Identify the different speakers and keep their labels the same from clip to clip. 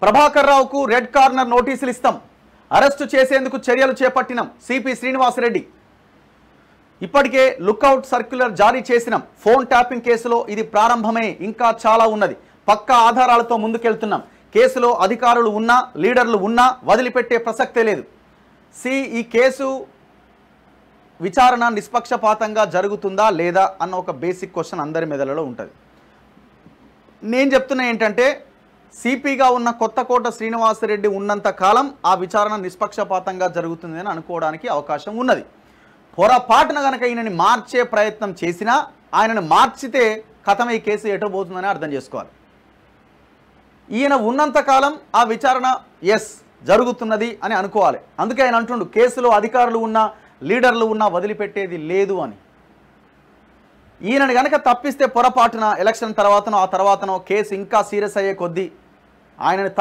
Speaker 1: ప్రభాకర్ రావుకు red corner నోటీసులు ఇస్తాం, అరెస్టు చేసేందుకు చర్యలు చేపట్టినాం సిపి శ్రీనివాసరెడ్డి. ఇప్పటికే లుక్అవుట్ సర్క్యులర్ జారీ చేసినాం. ఫోన్ ట్యాపింగ్ కేసులో ఇది ప్రారంభమే, ఇంకా చాలా ఉన్నది. పక్కా ఆధారాలతో ముందుకెళ్తున్నాం. కేసులో అధికారులు ఉన్నా లీడర్లు ఉన్నా వదిలిపెట్టే ప్రసక్తే లేదు. ఈ కేసు విచారణ నిష్పక్షపాతంగా జరుగుతుందా లేదా అన్న ఒక బేసిక్ క్వశ్చన్ అందరి మెదడులో ఉంటుంది. నేను చెప్తున్నా ఏంటంటే సిపిగా ఉన్న కొత్తకోట శ్రీనివాసరెడ్డి ఉన్నంత కాలం ఆ విచారణ నిష్పక్షపాతంగా జరుగుతుంది అని అనుకోవడానికి అవకాశం ఉన్నది. పొరపాటున కనుక ఈయనని మార్చే ప్రయత్నం చేసినా, ఆయనను మార్చితే కథం ఈ కేసు ఎటు పోతుందని అర్థం చేసుకోవాలి. ఈయన ఉన్నంతకాలం ఆ విచారణ జరుగుతున్నది అని అనుకోవాలి. అందుకే ఆయన అంటుండు కేసులో అధికారులు ఉన్నా లీడర్లు ఉన్నా వదిలిపెట్టేది లేదు అని. ఈయనని కనుక తప్పిస్తే పొరపాటున ఎలక్షన్ తర్వాతనో ఆ తర్వాతనో కేసు ఇంకా సీరియస్ అయ్యే కొద్దీ ఆయనని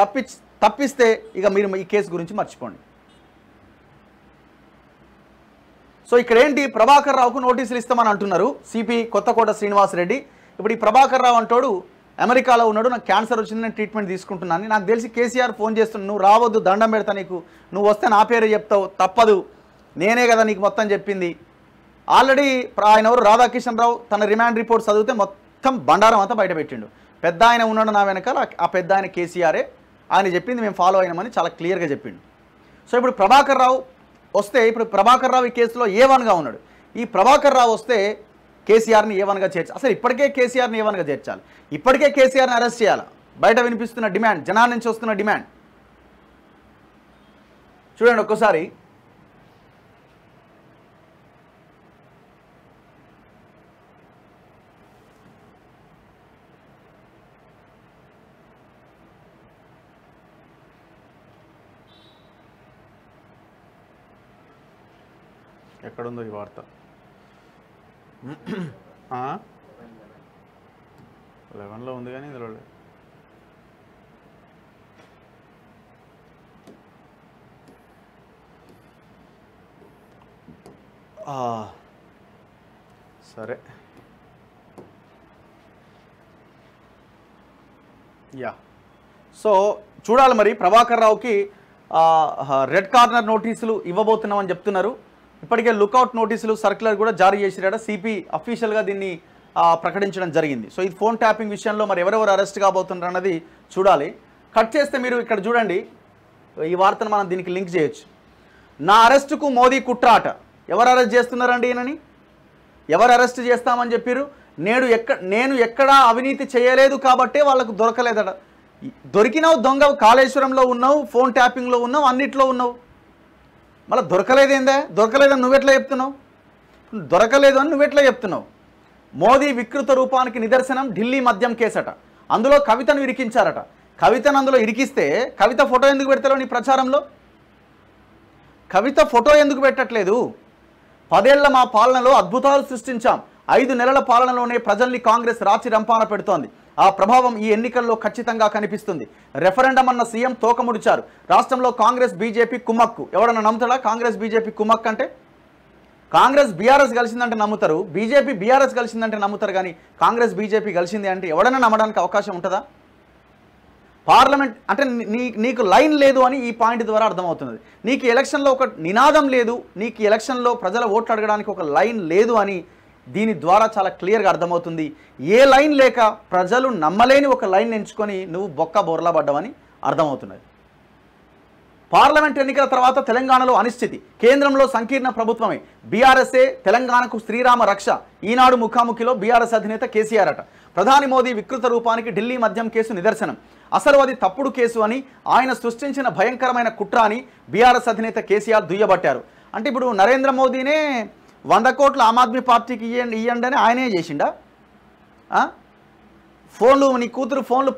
Speaker 1: తప్పిస్తే ఇక మీరు ఈ కేసు గురించి మర్చిపోండి. సో ఇక్కడ ఏంటి, ప్రభాకర్ రావుకు నోటీసులు ఇస్తామని అంటున్నారు సిపి కొత్తకోట శ్రీనివాసరెడ్డి. ఇప్పుడు ఈ ప్రభాకర్ రావు అంటాడు అమెరికాలో ఉన్నాడు, నాకు క్యాన్సర్ వచ్చింది, నేను ట్రీట్మెంట్ తీసుకుంటున్నాను. నాకు తెలిసి కేసీఆర్ ఫోన్ చేస్తున్నాను, నువ్వు రావద్దు, దండం పెడతా నీకు, నువ్వు వస్తే నా పేరు చెప్తావు, తప్పదు, నేనే కదా నీకు మొత్తం చెప్పింది. ఆల్రెడీ ఆయన ఎవరు రాధాకిషన్ రావు తన రిమాండ్ రిపోర్ట్ చదివితే మొత్తం బండారం అంతా బయటపెట్టిండు. పెద్ద ఆయన ఉన్నాడు నా వెనకాల, ఆ పెద్ద ఆయన కేసీఆరే, ఆయన చెప్పింది మేము ఫాలో అయినామని చాలా క్లియర్గా చెప్పిండు. సో ఇప్పుడు ప్రభాకర్ రావు వస్తే, ఇప్పుడు ప్రభాకర్ రావు ఈ కేసులో A1గా ఉన్నాడు. ఈ ప్రభాకర్ రావు వస్తే కేసీఆర్ని A1గా చేర్చాలి. అసలు ఇప్పటికే కేసీఆర్ని A1గా చేర్చాలి, ఇప్పటికే కేసీఆర్ని అరెస్ట్ చేయాలి. బయట వినిపిస్తున్న డిమాండ్, జనాల నుంచి వస్తున్న డిమాండ్ చూడండి ఒక్కసారి. ఎక్కడుందో ఈ వార్త, 11లో ఉంది కానీ ఇందులో సరే సో చూడాలి మరి. ప్రభాకర్ రావుకి రెడ్ కార్నర్ నోటీసులు ఇవ్వబోతున్నామని చెప్తున్నారు. ఇప్పటికే లుక్అవుట్ నోటీసులు సర్క్యులర్ కూడా జారీ చేసిరాడ. సిపి అఫీషియల్గా దీన్ని ప్రకటించడం జరిగింది. సో ఇది ఫోన్ ట్యాపింగ్ విషయంలో మరి ఎవరెవరు అరెస్ట్ కాబోతున్నారు అన్నది చూడాలి. కట్ చేస్తే మీరు ఇక్కడ చూడండి, ఈ వార్తను మనం దీనికి లింక్ చేయొచ్చు. నా అరెస్టుకు మోదీ కుట్రాట. ఎవరు అరెస్ట్ చేస్తున్నారండి ఈయనని? ఎవరు అరెస్ట్ చేస్తామని చెప్పారు? నేను ఎక్కడా అవినీతి చేయలేదు కాబట్టే వాళ్ళకు దొరకలేదట. దొరికినావు దొంగ, కాళేశ్వరంలో ఉన్నావు, ఫోన్ ట్యాపింగ్లో ఉన్నావు, అన్నిట్లో ఉన్నావు, మళ్ళీ దొరకలేదేందా? దొరకలేదని నువ్వెట్లా చెప్తున్నావు? దొరకలేదు అని నువ్వెట్లా చెప్తున్నావు? మోదీ వికృత రూపానికి నిదర్శనం ఢిల్లీ మద్యం కేసట. అందులో కవితను ఇరికించారట. కవితను అందులో ఇరికిస్తే కవిత ఫోటో ఎందుకు పెడతావు నీ ప్రచారంలో? కవిత ఫోటో ఎందుకు పెట్టట్లేదు? 10 ఏళ్ల మా పాలనలో అద్భుతాలు సృష్టించాం. 5 నెలల పాలనలోనే ప్రజల్ని కాంగ్రెస్ రాచి రంపాన పెడుతోంది. ఆ ప్రభావం ఈ ఎన్నికల్లో ఖచ్చితంగా కనిపిస్తుంది. రెఫరెండం అన్న సీఎం తోకముడిచారు. రాష్ట్రంలో కాంగ్రెస్ బీజేపీ కుమ్మక్కు. ఎవడన్నా నమ్ముతాడా కాంగ్రెస్ బీజేపీ కుమ్మక్కు అంటే? కాంగ్రెస్ బీఆర్ఎస్ కలిసిందంటే నమ్ముతారు, బీజేపీ బీఆర్ఎస్ కలిసిందంటే నమ్ముతారు, కానీ కాంగ్రెస్ బీజేపీ కలిసింది అంటే ఎవడన్నా నమ్మడానికి అవకాశం ఉంటుందా? పార్లమెంట్ అంటే నీకు లైన్ లేదు అని ఈ పాయింట్ ద్వారా అర్థమవుతున్నది. నీకు ఎలక్షన్లో ఒక నినాదం లేదు, నీకు ఎలక్షన్లో ప్రజల ఓట్లు అడగడానికి ఒక లైన్ లేదు అని దీని ద్వారా చాలా క్లియర్గా అర్థమవుతుంది. ఏ లైన్ లేక ప్రజలు నమ్మలేని ఒక లైన్ ఎంచుకొని నువ్వు బొక్క బోర్లా పడ్డావని అర్థమవుతున్నది. పార్లమెంట్ ఎన్నికల తర్వాత తెలంగాణలో అనిశ్చితి, కేంద్రంలో సంకీర్ణ ప్రభుత్వమే, బీఆర్ఎస్ఏ తెలంగాణకు శ్రీరామ రక్ష. ఈనాడు ముఖాముఖిలో బీఆర్ఎస్ అధినేత కేసీఆర్ అట. ప్రధాని మోదీ వికృత రూపానికి ఢిల్లీ మద్యం కేసు నిదర్శనం. అసలు అది తప్పుడు కేసు అని, ఆయన సృష్టించిన భయంకరమైన కుట్ర అని బీఆర్ఎస్ అధినేత కేసీఆర్ దుయ్యబట్టారు. అంటే ఇప్పుడు నరేంద్ర మోదీనే 100 కోట్లు ఆమ్ ఆద్మీ పార్టీకి ఇవ్వండి అని ఆయనే చేసిండా? ఫోన్లు, నీ కూతురు ఫోన్లు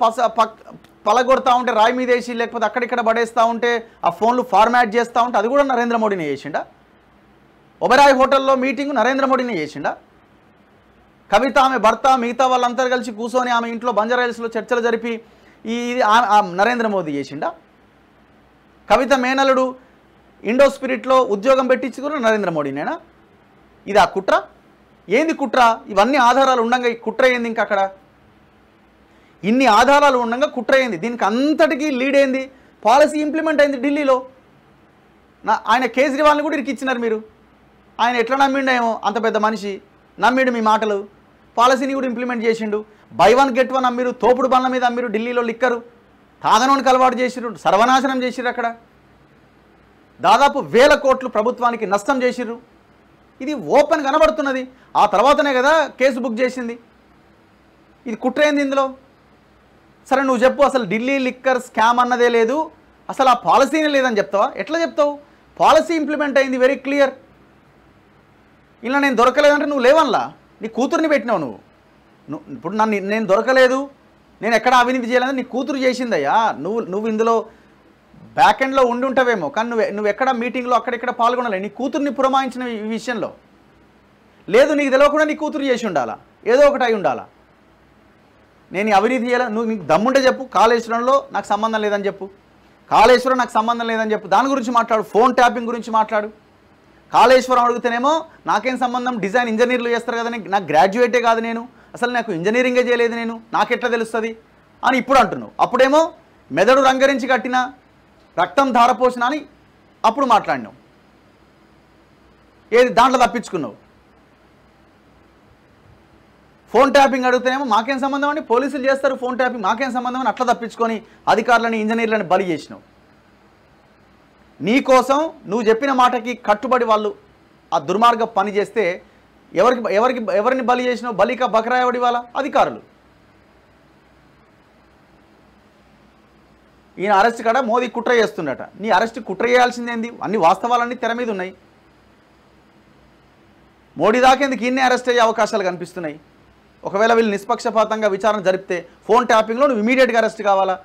Speaker 1: పలగొడతా ఉంటే రాయి మీద వేసి, లేకపోతే అక్కడిక్కడ పడేస్తూ ఉంటే ఆ ఫోన్లు ఫార్మాట్ చేస్తూ ఉంటే అది కూడా నరేంద్ర మోడీనే చేసిండా? ఒబెరాయ్ హోటల్లో మీటింగ్ నరేంద్ర మోడీనే చేసిండా? కవిత ఆమె భర్త మిగతా వాళ్ళందరూ కలిసి కూర్చొని ఆమె ఇంట్లో బంజారాహిల్స్లో చర్చలు జరిపి ఇది నరేంద్ర మోదీ చేసిండా? కవిత మేనలుడు ఇండో స్పిరిట్లో ఉద్యోగం పెట్టించి కూడా నరేంద్ర మోడీనేనా? ఇది ఆ కుట్ర? ఏంది కుట్ర? ఇవన్నీ ఆధారాలు ఉండగా ఈ కుట్ర ఏంది ఇంకా అక్కడ? ఇన్ని ఆధారాలు ఉండగా కుట్ర అయింది. దీనికి అంతటికీ లీడ్ అయింది, పాలసీ ఇంప్లిమెంట్ అయింది ఢిల్లీలో. ఆయన కేజ్రీవాల్ని కూడా ఇరికిచ్చినారు మీరు. ఆయన ఎట్లా నమ్మిండేమో, అంత పెద్ద మనిషి నమ్మిండు మీ మాటలు, పాలసీని కూడా ఇంప్లిమెంట్ చేసిండు. బై వన్ గెట్ వన్ అమ్మిరు, తోపుడు బండ్ల మీద అమ్మిరు, ఢిల్లీలో లిక్కరు తాగనోనికి అలవాటు చేసిర్రు, సర్వనాశనం చేసిర్రు. అక్కడ దాదాపు 1000 కోట్లు ప్రభుత్వానికి నష్టం చేసిర్రు. ఇది ఓపెన్ కనబడుతున్నది. ఆ తర్వాతనే కదా కేసు బుక్ చేసింది. ఇది కుట్ర ఏంది ఇందులో? సరే నువ్వు చెప్పు, అసలు ఢిల్లీ లిక్కర్ స్కామ్ అన్నదే లేదు, అసలు ఆ పాలసీనే లేదని చెప్తావా? ఎట్లా చెప్తావు? పాలసీ ఇంప్లిమెంట్ అయింది, వెరీ క్లియర్. ఇలా నేను దొరకలేదంటే నువ్వు లేవన్లా, నీ కూతుర్ని పెట్టినావు నువ్వు. ఇప్పుడు నేను దొరకలేదు, నేను ఎక్కడ అవినీతి చేయలేదని నీ కూతురు చేసిందయ్యా. నువ్వు ఇందులో బ్యాక్ ఎండ్లో ఉండి ఉంటావేమో, కానీ నువ్వు ఎక్కడ మీటింగ్లో అక్కడెక్కడ పాల్గొనలే. నీ కూతుర్ని పురమాయించిన ఈ విషయంలో లేదు, నీకు తెలియకుండా నీ కూతురు చేసి ఉండాలా, ఏదో ఒకటి అయి ఉండాలా. నేను అవినీతి చేయాలి, నువ్వు నీకు దమ్ముంటే చెప్పు. కాళేశ్వరంలో నాకు సంబంధం లేదని చెప్పు, కాళేశ్వరం నాకు సంబంధం లేదని చెప్పు, దాని గురించి మాట్లాడు. ఫోన్ ట్యాపింగ్ గురించి మాట్లాడు. కాళేశ్వరం అడిగితేనేమో నాకేం సంబంధం, డిజైన్ ఇంజనీర్లు చేస్తారు కదా, నాకు గ్రాడ్యుయేటే కాదు, నేను అసలు నాకు ఇంజనీరింగే చేయలేదు, నేను నాకెట్లా తెలుస్తుంది అని ఇప్పుడు అంటున్నావు. అప్పుడేమో మెదడు రంగరించి కట్టిన రక్తం ధారపోసిన అని అప్పుడు మాట్లాడినావు. ఏది దాంట్లో తప్పించుకున్నావు. ఫోన్ ట్యాపింగ్ అడిగితేనేమో మాకేం సంబంధం అని, పోలీసులు చేస్తారు ఫోన్ ట్యాపింగ్, మాకేం సంబంధం అని అట్లా తప్పించుకొని అధికారులని ఇంజనీర్లని బలి చేసినావు. నీకోసం నువ్వు చెప్పిన మాటకి కట్టుబడి వాళ్ళు ఆ దుర్మార్గ పని చేస్తే ఎవరిని బలి చేసినావు? బలిక బకరా ఎవడి వాళ్ళ అధికారులు. ఈయన అరెస్ట్ కాడ మోదీ కుట్ర చేస్తుండట. నీ అరెస్ట్ కుట్ర చేయాల్సిందేంది? అన్ని వాస్తవాలన్నీ తెర మీద ఉన్నాయి. మోడీ దాకేందుకు ఈయన్నే అరెస్ట్ అయ్యే అవకాశాలు కనిపిస్తున్నాయి. ఒకవేళ వీళ్ళు నిష్పక్షపాతంగా విచారణ జరిపితే ఫోన్ ట్యాపింగ్లో నువ్వు ఇమీడియట్గా అరెస్ట్ కావాలా?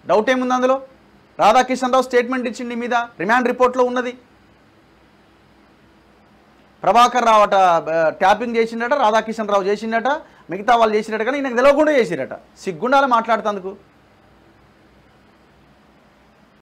Speaker 1: డౌట్ ఏముంది అందులో? రాధాకిషన్ రావు స్టేట్మెంట్ ఇచ్చింది మీద, రిమాండ్ రిపోర్ట్లో ఉన్నది. ప్రభాకర్ రావు అట ట్యాపింగ్ చేసిండట, రాధాకిషన్ రావు చేసిండట, మిగతా వాళ్ళు చేసినట్టు కానీ ఈయనకు తెలియకుండా చేసిరట. సిగ్గుండాలి మాట్లాడుతందుకు.